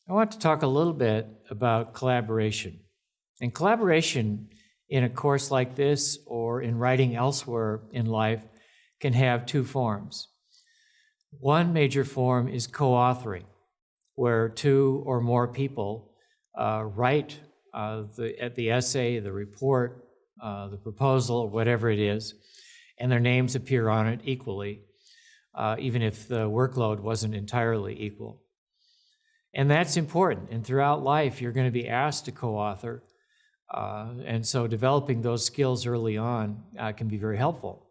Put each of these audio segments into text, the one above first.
I want to talk a little bit about collaboration. And collaboration in a course like this or in writing elsewhere in life can have two forms. One major form is co-authoring, where two or more people write the essay, the report, the proposal, whatever it is, and their names appear on it equally, even if the workload wasn't entirely equal. And that's important. And throughout life, you're going to be asked to co-author. And so developing those skills early on can be very helpful.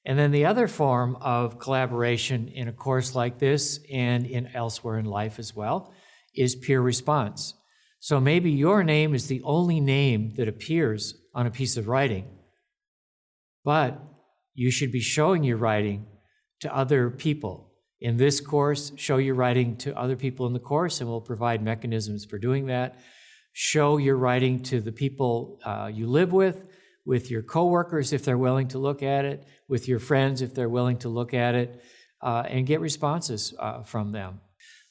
And then the other form of collaboration in a course like this and in elsewhere in life as well is peer response. So maybe your name is the only name that appears on a piece of writing, but you should be showing your writing to other people. In this course, show your writing to other people in the course, and we'll provide mechanisms for doing that. Show your writing to the people you live with your coworkers if they're willing to look at it, with your friends if they're willing to look at it, and get responses from them.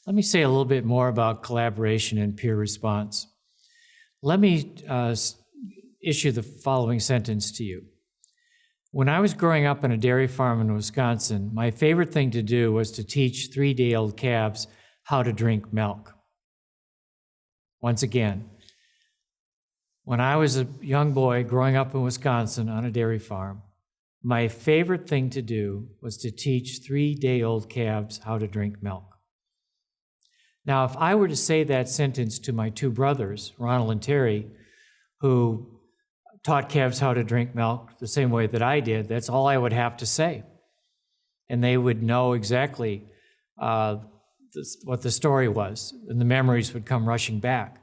Let me say a little bit more about collaboration and peer response. Let me issue the following sentence to you. When I was growing up on a dairy farm in Wisconsin, my favorite thing to do was to teach 3-day-old calves how to drink milk. Once again, when I was a young boy growing up in Wisconsin on a dairy farm, my favorite thing to do was to teach 3-day-old calves how to drink milk. Now, if I were to say that sentence to my two brothers, Ronald and Terry, who taught calves how to drink milk the same way that I did, that's all I would have to say. And they would know exactly what the story was, and the memories would come rushing back.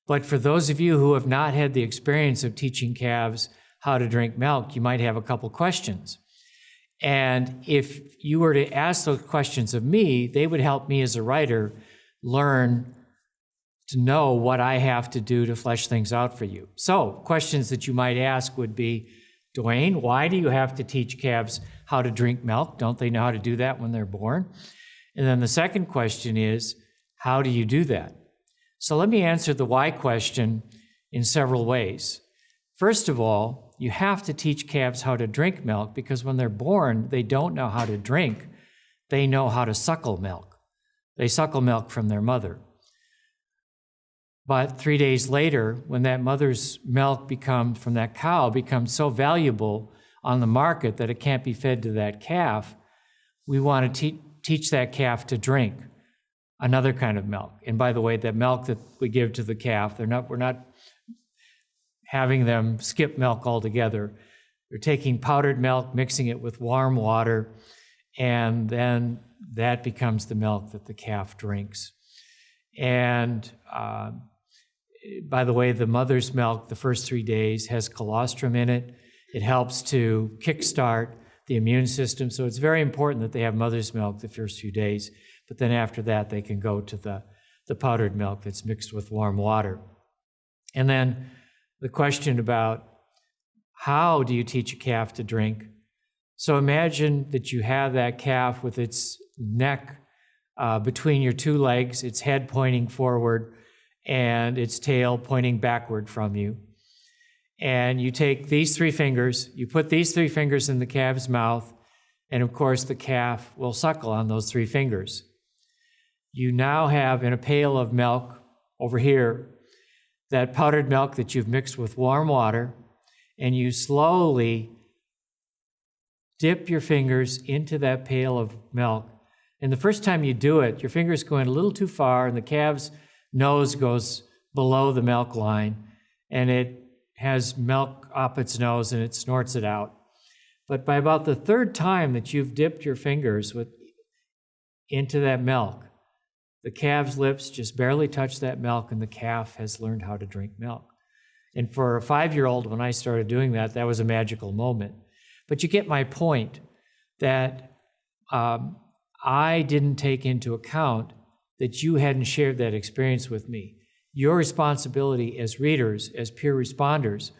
But for those of you who have not had the experience of teaching calves how to drink milk, you might have a couple questions. And if you were to ask those questions of me, they would help me as a writer learn to know what I have to do to flesh things out for you. So questions that you might ask would be, Dwayne, why do you have to teach calves how to drink milk? Don't they know how to do that when they're born? And then the second question is, how do you do that? So let me answer the why question in several ways. First of all, you have to teach calves how to drink milk because when they're born, they don't know how to drink. They know how to suckle milk. They suckle milk from their mother. But 3 days later, when that mother's milk from that cow becomes so valuable on the market that it can't be fed to that calf, we want to teach that calf to drink another kind of milk. And by the way, that milk that we give to the calf, we're not having them skip milk altogether. They're taking powdered milk, mixing it with warm water, and then that becomes the milk that the calf drinks. And by the way, the mother's milk, the first 3 days, has colostrum in it. It helps to kickstart the immune system. So it's very important that they have mother's milk the first few days. But then after that, they can go to the powdered milk that's mixed with warm water. And then the question about how do you teach a calf to drink? So imagine that you have that calf with its neck between your two legs, its head pointing forward, and its tail pointing backward from you. And you take these 3 fingers, you put these 3 fingers in the calf's mouth, and of course the calf will suckle on those 3 fingers. You now have in a pail of milk over here, that powdered milk that you've mixed with warm water, and you slowly dip your fingers into that pail of milk. And the first time you do it, your finger's going a little too far, and the calf's nose goes below the milk line, and it has milk up its nose, and it snorts it out. But by about the 3rd time that you've dipped your fingers into that milk, the calf's lips just barely touch that milk, and the calf has learned how to drink milk. And for a 5-year-old, when I started doing that, that was a magical moment. But you get my point that I didn't take into account that you hadn't shared that experience with me. Your responsibility as readers, as peer responders,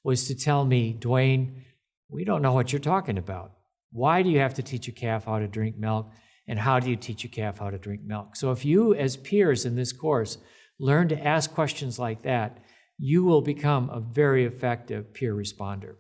was to tell me, Dwayne, we don't know what you're talking about. Why do you have to teach a calf how to drink milk? And how do you teach a calf how to drink milk? So if you, as peers in this course, learn to ask questions like that, you will become a very effective peer responder.